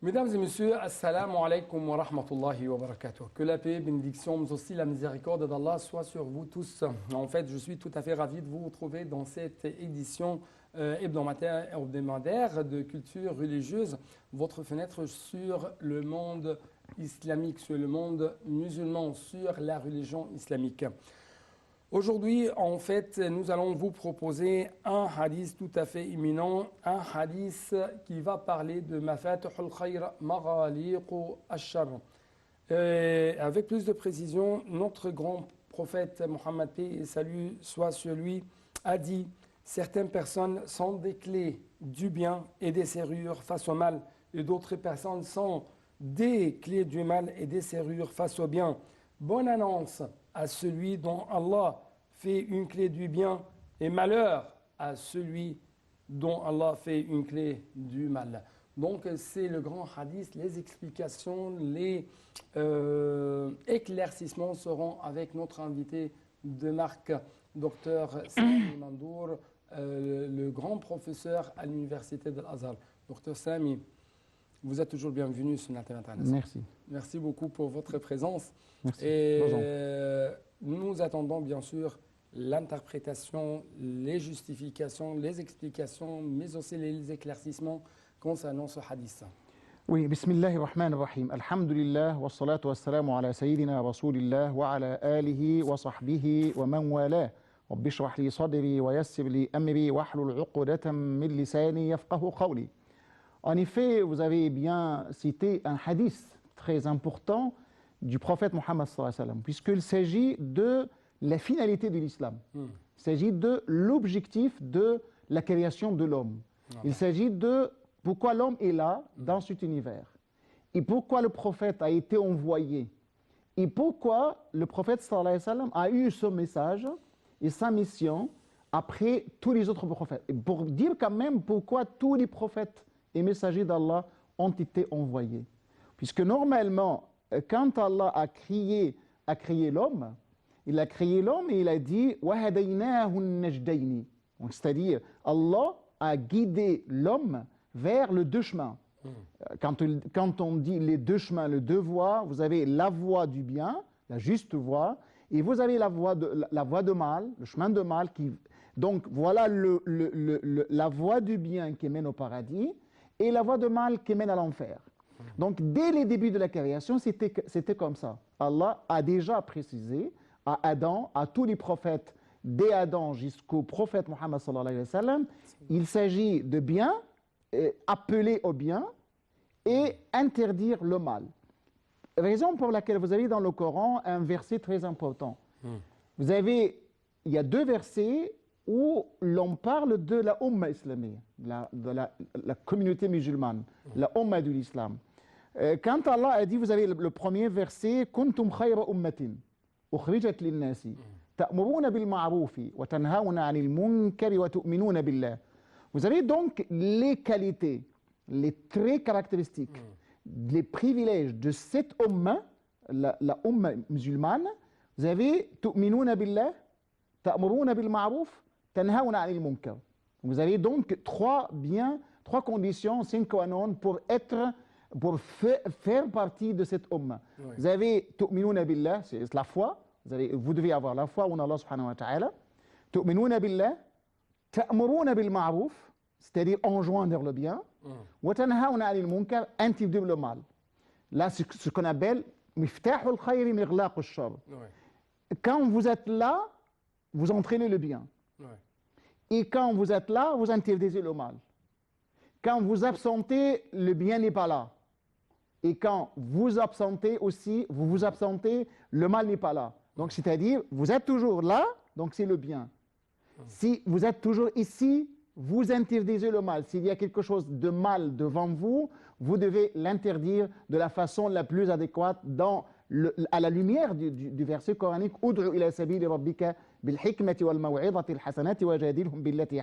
Mesdames et messieurs, assalamu alaikum wa rahmatullahi wa barakatuh. Que la paix, bénédiction, mais aussi la miséricorde d'Allah soit sur vous tous. En fait, je suis tout à fait ravi de vous retrouver dans cette édition hebdomadaire de culture religieuse, votre fenêtre sur le monde islamique, sur le monde musulman, sur la religion islamique. Aujourd'hui, en fait, nous allons vous proposer un hadith tout à fait imminent, un hadith qui va parler de Mafatihul Khayr Maghaliqu Ash-Sharr. Avec plus de précision, notre grand prophète Mohammed paix et salut soit sur lui a dit « Certaines personnes sont des clés du bien et des serrures face au mal, et d'autres personnes sont des clés du mal et des serrures face au bien. Bonne annonce à celui dont Allah fait une clé du bien et malheur à celui dont Allah fait une clé du mal. » Donc c'est le grand hadith, les explications, les éclaircissements seront avec notre invité de marque, Dr Sami Mandour, le grand professeur à l'université de l'Azhar. Dr Sami, vous êtes toujours bienvenu sur Internet. Merci. Merci beaucoup pour votre présence. Merci. Et nous attendons bien sûr l'interprétation, les justifications, les explications, mais aussi les éclaircissements concernant ce hadith. Oui, bismillahir rahmanir rahim. Alhamdulillah wa salatu wa salamu ala sayyidina rasulillah wa ala alihi wa sahbihi wa man wala. Rabbi shrah li sadri wa yassir li amri wa hlul 'uqdatan min lisani yafqahu qawli. En effet, vous avez bien cité un hadith très important du prophète Mohammed sallallahu alayhi wa sallam, puisqu'il s'agit de la finalité de l'islam. Il s'agit de l'objectif de la création de l'homme. Il s'agit de pourquoi l'homme est là dans cet univers. Et pourquoi le prophète a été envoyé. Et pourquoi le prophète sallallahu alayhi wa sallam a eu ce message et sa mission après tous les autres prophètes. Et pour dire quand même pourquoi tous les prophètes et messagers d'Allah ont été envoyés. Puisque normalement, quand Allah a créé l'homme, il a créé l'homme et il a dit « وَهَدَيْنَاهُ النَّجْدَيْنِ » c'est-à-dire Allah a guidé l'homme vers le deux chemins. Quand on dit les deux chemins, les deux voies, vous avez la voie du bien, la juste voie, et vous avez la voie de mal, le chemin de mal. Donc voilà la voie du bien qui mène au paradis et la voie de mal qui mène à l'enfer. Donc dès les débuts de la création, c'était comme ça. Allah a déjà précisé à Adam, à tous les prophètes, dès Adam jusqu'au prophète Mohammed sallallahu alayhi wa sallam, il s'agit de bien, appeler au bien et interdire le mal. Raison pour laquelle vous avez dans le Coran un verset très important. Il y a deux versets où l'on parle de la Ummah islamique, de la communauté musulmane, la Ummah de l'islam. Quand Allah a dit, vous avez le premier verset, « Kuntum khayra ummatin » أخرجت للناس تأمرون بالمعروف وتنهون عن المنكر وتؤمنون بالله. Vous avez donc les qualités, les traits caractéristiques, les privilèges de cette umma, la umma musulmane. Vous avez تؤمنون بالله, تأمرون بالمعروف, تنهون عن المنكر. Vous avez donc trois conditions sine qua non pour faire partie de cette umma. Oui. Vous avez tu'minuna billah, c'est la foi. Vous devez avoir la foi en Allah subhanahu wa ta'ala. Tu'minuna billah, ta'muruna bil ma'ruf, c'est-à-dire enjoindre le bien. Wa tanhauna 'anil munkar, interdire le mal. Là, c'est ce qu'on appelle miftahul khayri mighlaqu ash-sharr. Quand vous êtes là, vous entraînez le bien. Oui. Et quand vous êtes là, vous interdisez le mal. Quand vous absentez, le bien n'est pas là. Et quand vous absentez aussi, vous absentez, le mal n'est pas là. Donc c'est-à-dire, vous êtes toujours là, donc c'est le bien. Si vous êtes toujours ici, vous interdisez le mal. S'il y a quelque chose de mal devant vous, vous devez l'interdire de la façon la plus adéquate à la lumière du verset coranique « Ud'u ila sabili rabbika bil hikmati wal maw'idati al hasanati wajadilhum billati »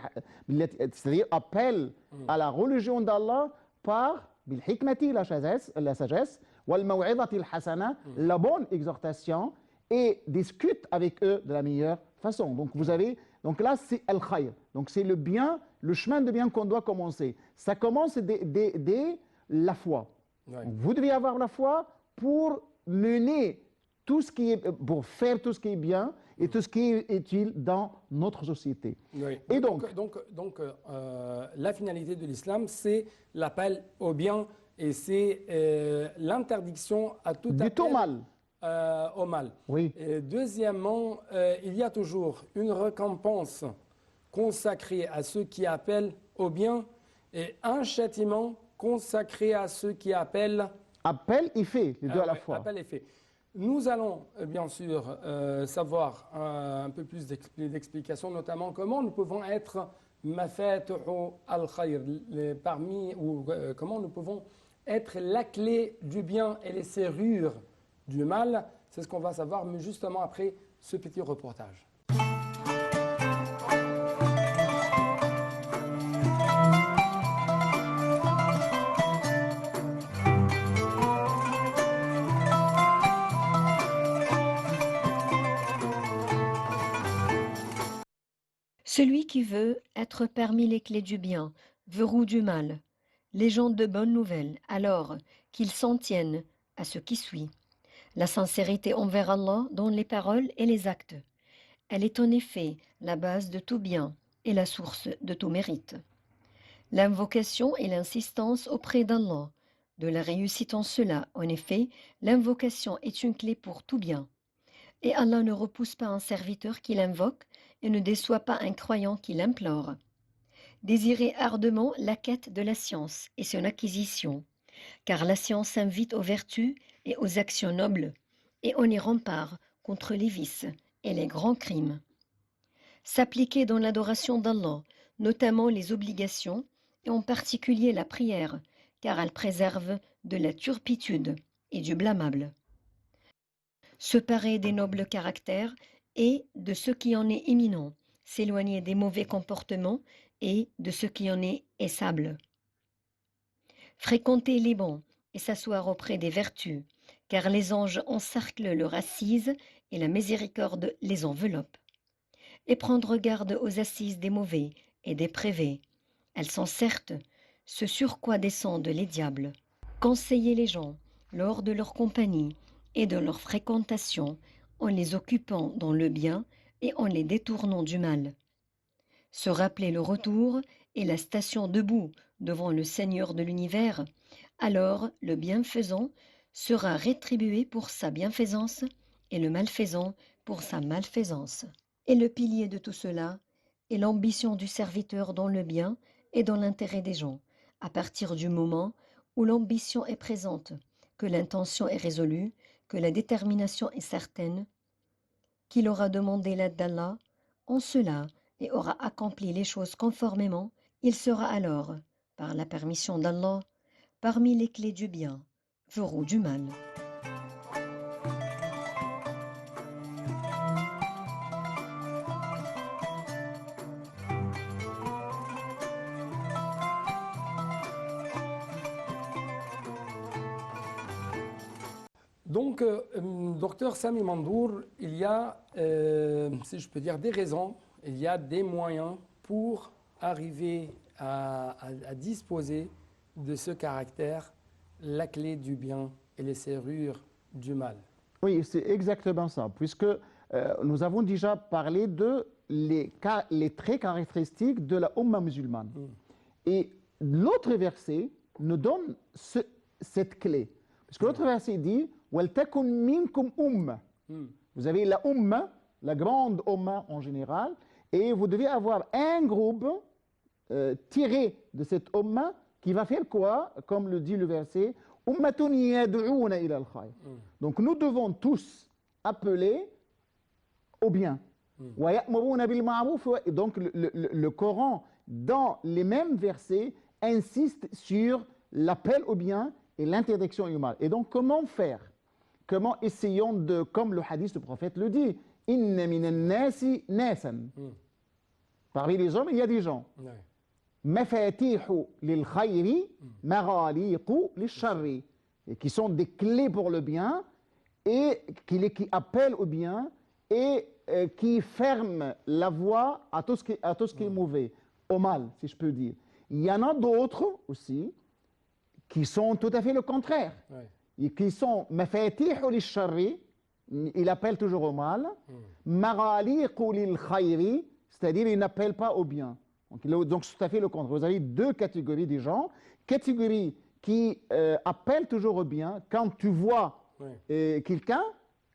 c'est-à-dire appelle à la religion d'Allah par bil hikmati, la sagesse, wal maw'idati al hasana, la bonne exhortation, et discute avec eux de la meilleure façon. Donc là c'est al-khayr, donc c'est le bien, le chemin de bien qu'on doit commencer. Ça commence dès la foi. Ouais. Donc, vous devez avoir la foi pour mener tout ce qui est, pour faire tout ce qui est bien et tout ce qui est utile dans notre société. Oui. Et La finalité de l'islam, c'est l'appel au bien et c'est l'interdiction à tout du tout appel mal. au mal. Oui. Et deuxièmement, il y a toujours une récompense consacrée à ceux qui appellent au bien et un châtiment consacré à ceux qui appellent Appel et fait, les deux à la ouais, fois. appel et fait. Nous allons bien sûr savoir un peu plus d'explications, notamment comment nous pouvons être mafatuhu al-khayr, comment nous pouvons être la clé du bien et les serrures du mal. C'est ce qu'on va savoir, mais justement après ce petit reportage. Celui qui veut être parmi les clés du bien, verrou du mal, les gens de bonnes nouvelles, alors qu'il s'en tienne à ce qui suit. La sincérité envers Allah dans les paroles et les actes. Elle est en effet la base de tout bien et la source de tout mérite. L'invocation et l'insistance auprès d'Allah, de la réussite en cela. En effet, l'invocation est une clé pour tout bien. Et Allah ne repousse pas un serviteur qui l'invoque et ne déçoit pas un croyant qui l'implore. Désirez ardemment la quête de la science et son acquisition, car la science invite aux vertus et aux actions nobles, et on y rempart contre les vices et les grands crimes. S'appliquer dans l'adoration d'Allah, notamment les obligations, et en particulier la prière, car elle préserve de la turpitude et du blâmable. Se parer des nobles caractères et de ce qui en est imminent, s'éloigner des mauvais comportements et de ce qui en est aissable. Fréquenter les bons et s'asseoir auprès des vertus, car les anges encerclent leur assise et la miséricorde les enveloppe. Et prendre garde aux assises des mauvais et des prévés. Elles sont certes ce sur quoi descendent les diables. Conseiller les gens lors de leur compagnie et de leur fréquentation, en les occupant dans le bien et en les détournant du mal. Se rappeler le retour et la station debout devant le Seigneur de l'univers, alors le bienfaisant sera rétribué pour sa bienfaisance et le malfaisant pour sa malfaisance. Et le pilier de tout cela est l'ambition du serviteur dans le bien et dans l'intérêt des gens, à partir du moment où l'ambition est présente, que l'intention est résolue, que la détermination est certaine, qu'il aura demandé l'aide d'Allah en cela et aura accompli les choses conformément, il sera alors, par la permission d'Allah, parmi les clés du bien, verrou du mal. Donc, docteur Sami Mandour, il y a, si je peux dire, des raisons, il y a des moyens pour arriver à disposer de ce caractère, la clé du bien et les serrures du mal. Oui, c'est exactement ça, puisque nous avons déjà parlé de les traits caractéristiques de la Ummah musulmane. Et l'autre verset nous donne cette clé. Parce que l'autre verset dit وَلْتَكُنْ مِنْكُمْ أُمَّةٌ. Vous avez la Ummah, la grande Ummah en général, et vous devez avoir un groupe tiré de cette Ummah qui va faire quoi? Comme le dit le verset, Ummatun yad'una ila al-khayr. Donc nous devons tous appeler au bien. Wa ya'muruna bil ma'ruf. Donc le Coran, dans les mêmes versets, insiste sur l'appel au bien et l'interdiction du mal. Et donc comment faire? Comment essayons de, comme le hadith du prophète le dit, Inna minan nasi nasan. Parmi les hommes, il y a des gens. Mafatihu lil khayri, maghaliqu lil sharri. Et qui sont des clés pour le bien et qui appellent au bien et qui ferment la voie à tout ce qui est mauvais, au mal, si je peux dire. Il y en a d'autres aussi qui sont tout à fait le contraire. Ouais. Et qui sont mafatihul lil-sharri, il appelle toujours au mal, maghaliqul lil-khayri, c'est-à-dire il n'appelle pas au bien. Donc c'est tout à fait le contraire. Vous avez deux catégories de gens. Catégorie qui appelle toujours au bien. Quand tu vois quelqu'un,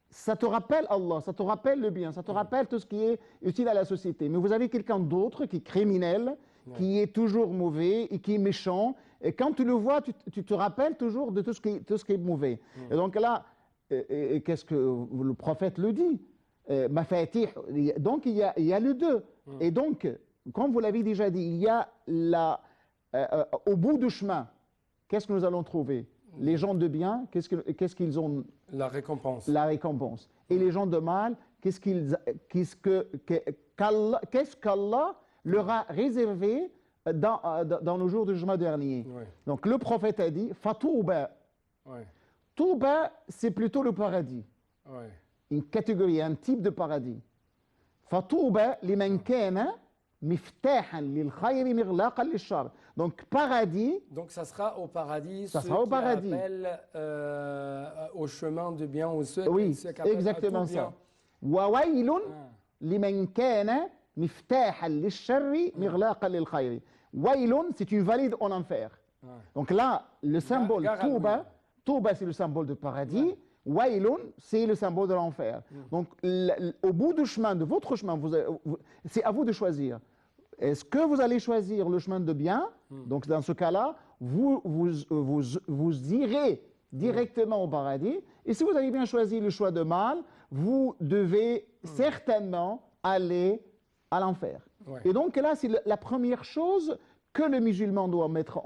ça te rappelle Allah, ça te rappelle le bien, ça te rappelle tout ce qui est utile à la société. Mais vous avez quelqu'un d'autre qui est criminel, qui est toujours mauvais et qui est méchant. Et quand tu le vois, tu te rappelles toujours de tout ce qui est mauvais. Et donc là, qu'est-ce que le prophète le dit? Mafatih. Donc il y a les deux. Et donc, comme vous l'avez déjà dit, il y a au bout du chemin, qu'est-ce que nous allons trouver? Les gens de bien, qu'est-ce qu'ils ont? La récompense. La récompense. Et les gens de mal, qu'est-ce qu'Allah leur a réservé dans le jour du jugement dernier? Ouais. Donc le prophète a dit Fatouba. Ouais. Touba, c'est plutôt le paradis. Ouais. Une catégorie, un type de paradis. Fatouba liman kana miftahan lil khayri mighlaqan lil shar. Donc paradis. Donc ça sera au paradis. Ça sera au paradis. Appellent, au chemin du bien ou ceux Oui, qui appellent exactement à tout bien. ça. Wa waylun liman kana miftahan lil sharri mighlaqan lil khayri. Waylun, c'est une valide en enfer. Donc là, le symbole Touba, Touba c'est le symbole du paradis. Waylun, c'est le symbole de l'enfer. Donc, au bout du chemin, de votre chemin, c'est à vous de choisir. Est-ce que vous allez choisir le chemin de bien? Donc, dans ce cas-là, vous irez directement au paradis. Et si vous avez bien choisi le choix de mal, vous devez certainement aller à l'enfer. Ouais. Et donc là, c'est la première chose que le musulman doit mettre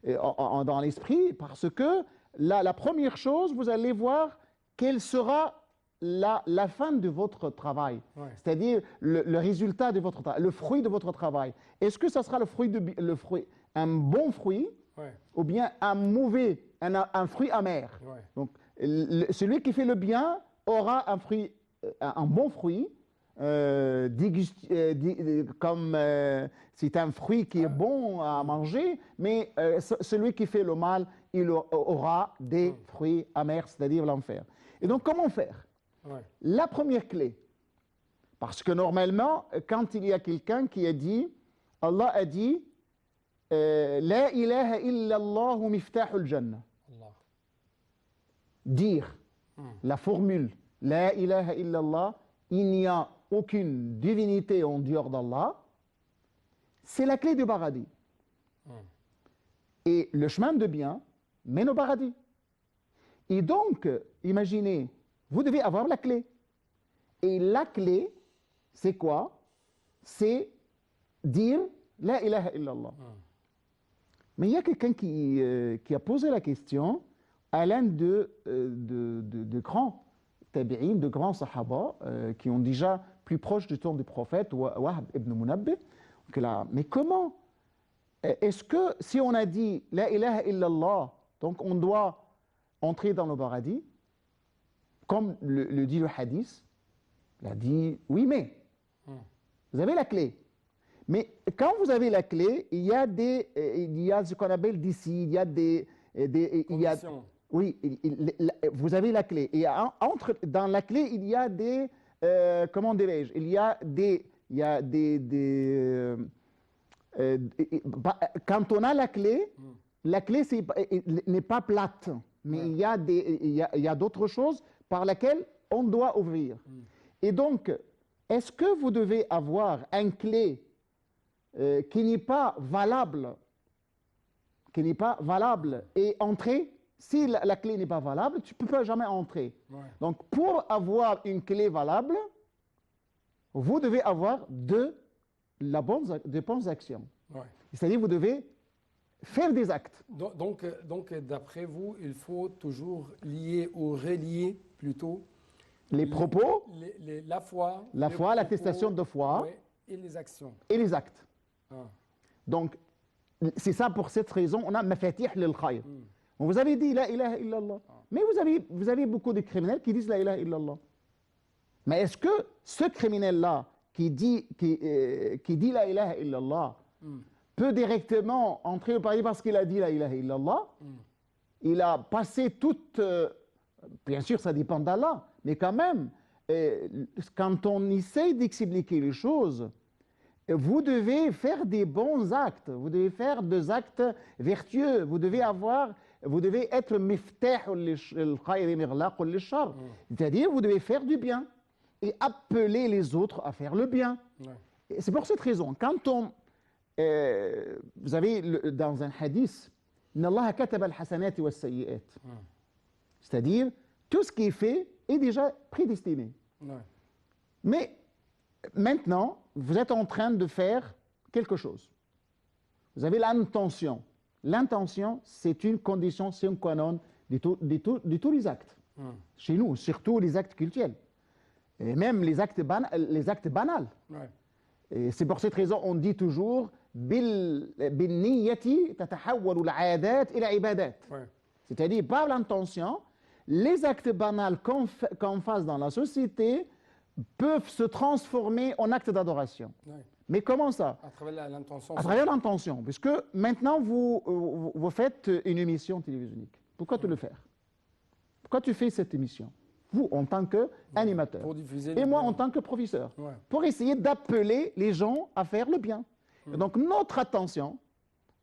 dans l'esprit, parce que là, la première chose, vous allez voir quelle sera la fin de votre travail, c'est-à-dire le résultat de votre travail, le fruit de votre travail. Est-ce que ça sera un bon fruit ou bien un mauvais, un fruit amer? Donc, celui qui fait le bien aura un bon fruit, comme c'est un fruit qui est bon à manger, mais celui qui fait le mal, il aura des fruits amers, c'est-à-dire l'enfer. Et donc, comment faire? La première clé, parce que normalement, quand il y a quelqu'un qui a dit, Allah a dit, La ilaha illallah miftahul jannah. Dire la formule, La ilaha illallah, il n'y a aucune divinité en dehors d'Allah, c'est la clé du paradis. Et le chemin de bien mène au paradis. Et donc, imaginez, vous devez avoir la clé. Et la clé, c'est quoi? C'est dire La ilaha illallah. Mais il y a quelqu'un qui a posé la question à l'un de grands tabi'in, de grands sahaba, qui ont déjà plus proche du temps du prophète, Wahb ibn Munabbih. Mais comment? Est-ce que si on a dit La ilaha illallah, donc on doit entrer dans le paradis, comme le dit le hadith? Il a dit oui, mais vous avez la clé. Mais quand vous avez la clé, il y a ce qu'on appelle d'ici, il y a oui, vous avez la clé. Et dans la clé, il y a des comment dirais-je? Quand on a la clé n'est pas plate, mais il y a d'autres choses par lesquelles on doit ouvrir. Et donc, est-ce que vous devez avoir une clé qui n'est pas valable, et entrer? Si la clé n'est pas valable, tu ne peux jamais entrer. Donc, pour avoir une clé valable, vous devez avoir de bonnes actions. C'est-à-dire, vous devez faire des actes. Donc d'après vous, il faut toujours lier ou relier plutôt les propos, la foi, l'attestation de foi, et les actions. Et les actes. Donc, c'est ça, pour cette raison, on a mafatih lil khayr. Vous avez dit la ilaha illallah. Mais vous avez beaucoup de criminels qui disent la ilaha illallah. Mais est-ce que ce criminel-là qui dit la ilaha illallah peut directement entrer au paradis parce qu'il a dit la ilaha illallah. Il a passé toute... bien sûr, ça dépend d'Allah, mais quand même, quand on essaye d'expliquer les choses, vous devez faire des bons actes, vous devez faire des actes vertueux, vous devez être miftah al-khayr mirlaq al-shar, c'est-à-dire vous devez faire du bien et appeler les autres à faire le bien. Et c'est pour cette raison, quand on... vous avez dans un hadith, Inna Allah kataba al-hasanati was-sayyi'at. C'est-à-dire, tout ce qui est fait est déjà prédestiné. Mais maintenant, vous êtes en train de faire quelque chose. Vous avez l'intention. L'intention, c'est une condition sine qua non de tous les actes. Chez nous, surtout les actes cultuels. Et même les actes banals. Et c'est pour cette raison on dit toujours بالنية تتحول العادات إلى عبادات. C'est-à-dire, par l'intention, les actes banals qu'on fasse dans la société peuvent se transformer en actes d'adoration. Mais comment ça? À travers l'intention. À travers l'intention. Puisque maintenant, vous faites une émission télévisionnelle. Pourquoi tu le fais? Pourquoi tu fais cette émission? Vous, en tant qu'animateur. Et moi, en tant que professeur. Pour essayer d'appeler les gens à faire le bien. Et donc, notre attention,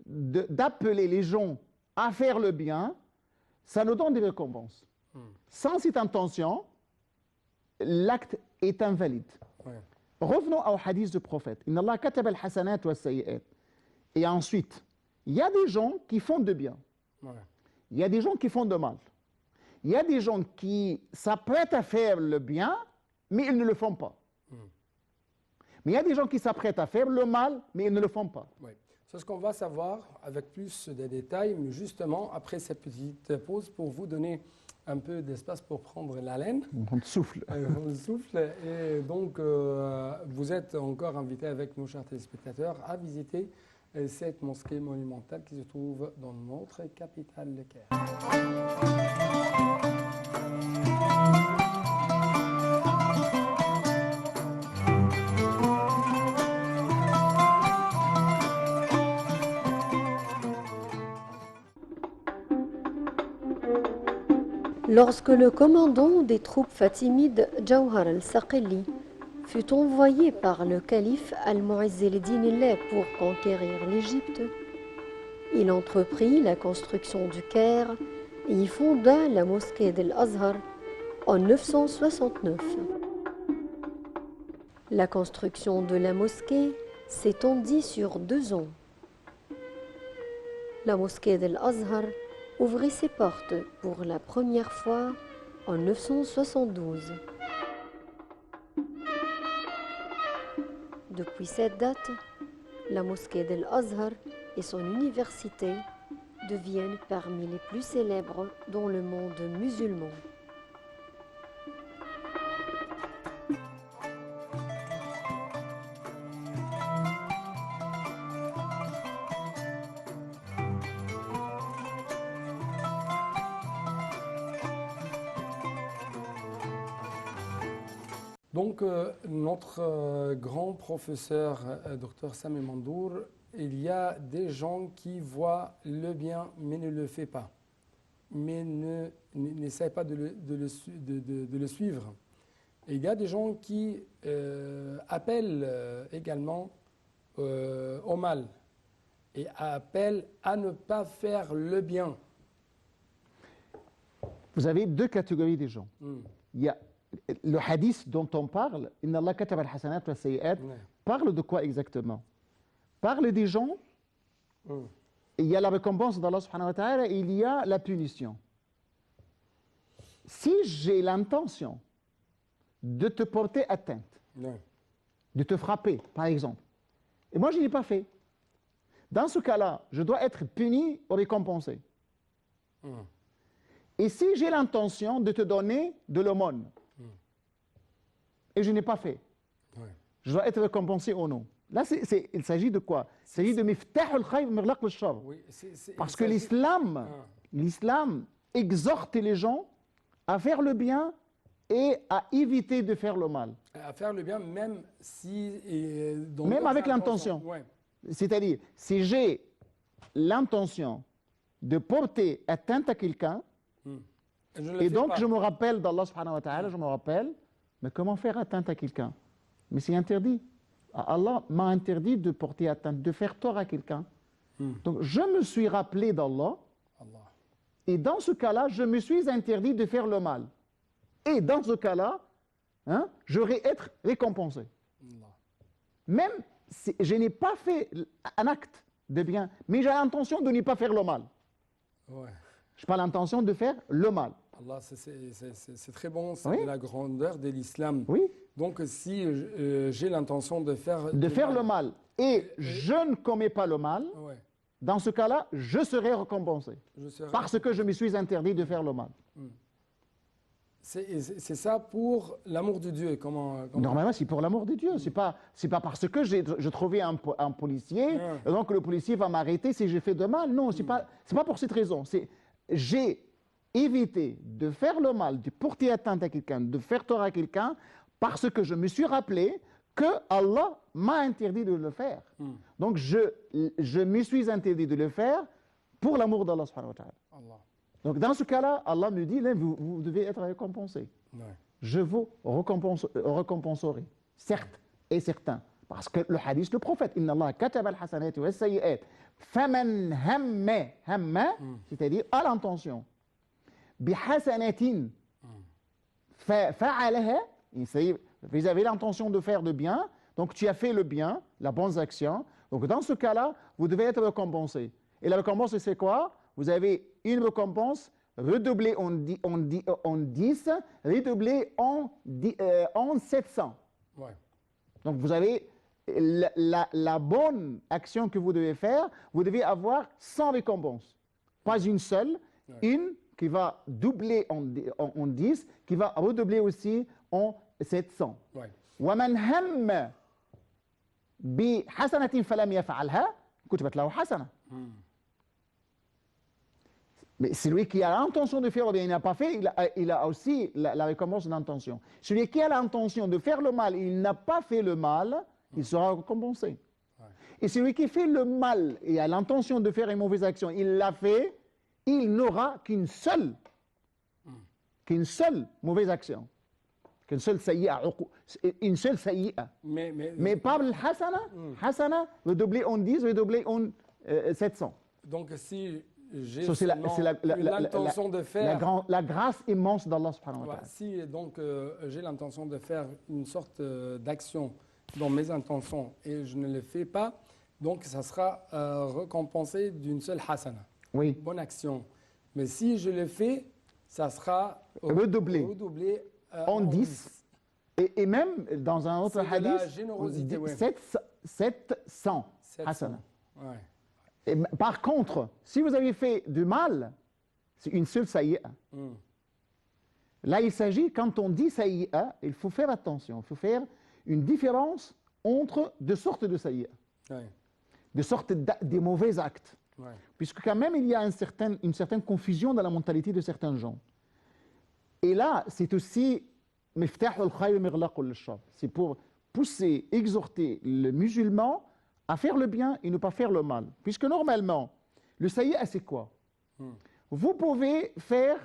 d'appeler les gens à faire le bien, ça nous donne des récompenses. Sans cette intention, l'acte est invalide. Revenons au hadith du prophète. Inna Allah kataba al-hasanat wa sayyi'at. Et ensuite, il y a des gens qui font de bien. Il y a des gens qui font de mal. Il y a des gens qui s'apprêtent à faire le bien, mais ils ne le font pas. Mais il y a des gens qui s'apprêtent à faire le mal, mais ils ne le font pas. C'est ce qu'on va savoir avec plus de détails, mais justement après cette petite pause pour vous donner un peu d'espace pour prendre l'haleine. On souffle. On souffle. Et donc, vous êtes encore invités avec nos chers téléspectateurs à visiter cette mosquée monumentale qui se trouve dans notre capitale, le Caire. Lorsque le commandant des troupes fatimides, Jawhar al-Saqili, fut envoyé par le calife Al-Mu'izz al-Din pour conquérir l'Égypte, il entreprit la construction du Caire et y fonda la mosquée d'Al-Azhar en 969. La construction de la mosquée s'étendit sur 2 ans. La mosquée d'Al-Azhar ouvrit ses portes pour la première fois en 972. Depuis cette date, la mosquée d'Al-Azhar et son université deviennent parmi les plus célèbres dans le monde musulman. Donc, notre grand professeur, Dr Sami Mandour, il y a des gens qui voient le bien mais ne le font pas, mais n'essayent pas de le suivre. Et il y a des gens qui appellent également au mal et appellent à ne pas faire le bien. Vous avez 2 catégories de gens. Il y a le hadith dont on parle, Inna Allah kataba al-hasanat wa sayyi'at, parle de quoi exactement? Parle des gens, il y a la récompense d'Allah subhanahu wa ta'ala et il y a la punition. Si j'ai l'intention de te porter atteinte, de te frapper, par exemple, et moi je ne l'ai pas fait, dans ce cas-là, je dois être puni ou récompensé. Et si j'ai l'intention de te donner de l'aumône, et je n'ai pas fait, je dois être récompensé ou non. Là, il s'agit de quoi? Il s'agit de miftah al-khayr mirlaq al-shar. Parce que l'islam exhorte les gens à faire le bien et à éviter de faire le mal. À faire le bien même si... même avec l'intention. C'est-à-dire, si j'ai l'intention de porter atteinte à quelqu'un, et donc je me rappelle d'Allah subhanahu wa ta'ala, je me rappelle, mais comment faire atteinte à quelqu'un? Mais c'est interdit. Allah m'a interdit de porter atteinte, de faire tort à quelqu'un. Donc je me suis rappelé d'Allah, et dans ce cas-là, je me suis interdit de faire le mal. Et dans ce cas-là, hein, j'aurais être récompensé. Même si je n'ai pas fait un acte de bien, mais j'ai l'intention de ne pas faire le mal. Ouais. Je n'ai pas l'intention de faire le mal. Allah, c'est très bon, c'est Oui. la grandeur de l'islam. Oui. Donc si j'ai l'intention de faire Le mal, et je ne commets pas le mal, ouais, dans ce cas-là, je serai récompensé. je serai- Parce que je me suis interdit de faire le mal. c'est ça pour l'amour de Dieu. Comment... Normalement, c'est pour l'amour de Dieu. C'est pas parce que je trouvais un policier, et donc le policier va m'arrêter si j'ai fait de mal. Non, c'est pas pour cette raison. J'ai évité de faire le mal, de porter atteinte à quelqu'un, de faire tort à quelqu'un, parce que je me suis rappelé que Allah m'a interdit de le faire. Donc je me suis interdit de le faire pour l'amour d'Allah subhanahu wa ta'ala. Allah. Donc dans ce cas-là, Allah me dit, là, vous devez être récompensé. Ouais. Je vous récompenserai, certes et certain. Parce que le hadith, le prophète, Inna Allah kataba al-hasanati wa as-sayyi'at, faman hamma, c'est-à-dire à l'intention, bi hasanatin fa'alaha, vous avez l'intention de faire le bien, donc tu as fait le bien, la bonne action. Donc dans ce cas-là, vous devez être récompensé. Et la récompense, c'est quoi? Vous avez une récompense redoublée en 10, redoublée en 700. Ouais. Donc vous avez la bonne action que vous devez faire, vous devez avoir 100 récompenses. Pas une seule, une qui va doubler en 10, qui va redoubler aussi en 700. Ouais. ومن هم بحسنة فلم يفعلها كتبت له حسنة. Mais celui qui a l'intention de faire le bien, il n'a pas fait, il a aussi la récompense d'intention. Celui qui a l'intention de faire le mal, il n'a pas fait le mal, il sera récompensé. Ouais. Et celui qui fait le mal et a l'intention de faire une mauvaise action, il l'a fait, il n'aura qu'une seule mauvaise action. Qu'une seule sayyi'a, une seule sayyi'a. Mais pas le hasana, hasana, redoublé en 10, redoublé en 700. Donc si j'ai Ça, c'est l'intention de faire... la grâce immense d'Allah subhanahu wa Ouais, ta'ala. si donc j'ai l'intention de faire une sorte d'action dans mes intentions et je ne le fais pas, donc ça sera récompensé d'une seule hasana. Oui. Bonne action. Mais si je le fais, ça sera Redoublé. En 10. Et même dans un autre C'est de la hadith, générosité, ouais. 700 700. hasana. Ouais. Et par contre, si vous avez fait du mal, c'est une seule sayyi'a. Là, il s'agit, quand on dit sayyi'a, il faut faire attention. Il faut faire une différence entre deux sortes de sayyi'a. Ouais. Deux sortes de mauvais actes. Ouais. Puisque quand même, il y a une certaine confusion dans la mentalité de certains gens. Et là, c'est aussi c'est pour pousser, exhorter le musulman à faire le bien et ne pas faire le mal. Puisque normalement, le sayyi'a, c'est quoi? Vous pouvez faire,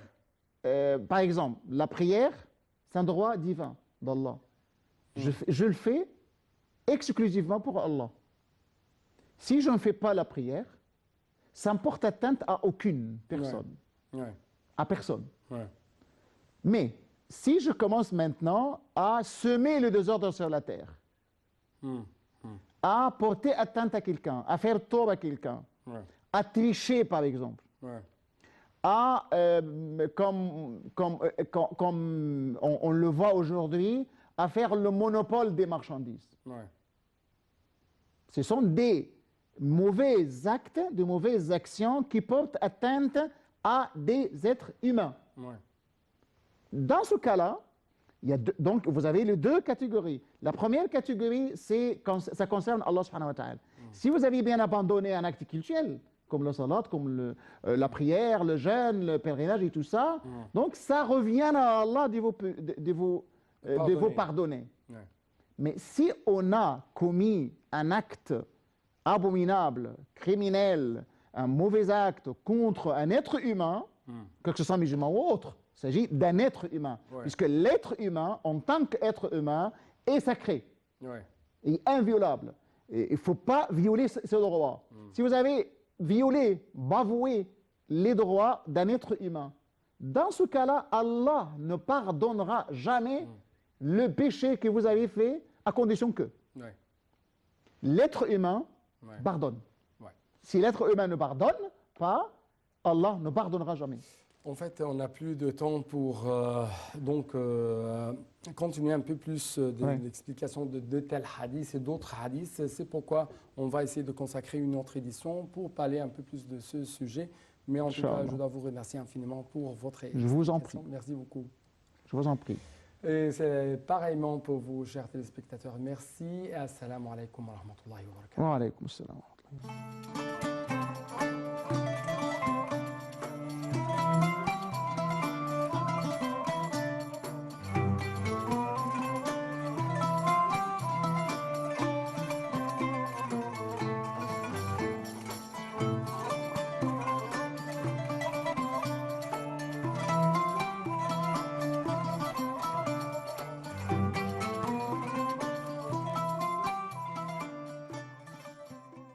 par exemple, la prière, c'est un droit divin d'Allah. Je le fais exclusivement pour Allah. Si je ne fais pas la prière, ça ne porte atteinte à aucune personne. Ouais. À personne. Ouais. Mais si je commence maintenant à semer le désordre sur la terre, à porter atteinte à quelqu'un, à faire tort à quelqu'un, à tricher par exemple, à, comme on le voit aujourd'hui, à faire le monopole des marchandises. Ce sont des mauvais actes, de mauvaises actions qui portent atteinte à des êtres humains. Dans ce cas-là, donc vous avez les deux catégories. La première catégorie, ça concerne Allah subhanahu wa ta'ala. Si vous avez bien abandonné un acte cultuel, comme le salat, comme la prière, le jeûne, le pèlerinage et tout ça, donc ça revient à Allah de vous pardonner. Mais si on a commis un acte abominable, criminel, un mauvais acte contre un être humain, que ce soit musulman ou autre, il s'agit d'un être humain, puisque l'être humain, en tant qu'être humain, est sacré et inviolable. Et il ne faut pas violer ce droit. Si vous avez violé, bafoué les droits d'un être humain, dans ce cas-là, Allah ne pardonnera jamais le péché que vous avez fait, à condition que l'être humain pardonne. Si l'être humain ne pardonne pas, Allah ne pardonnera jamais. En fait, on n'a plus de temps pour continuer un peu plus de l'explication de tels hadiths et d'autres hadiths. C'est pourquoi on va essayer de consacrer une autre édition pour parler un peu plus de ce sujet. Mais en tout cas, je dois vous remercier infiniment pour votre explication. Je vous en prie. Merci beaucoup. Je vous en prie. Et c'est pareillement pour vous, chers téléspectateurs. Merci. Assalamu alaikum wa rahmatullahi wa barakatuh. Wa alaikum assalam wa rahmatullahi.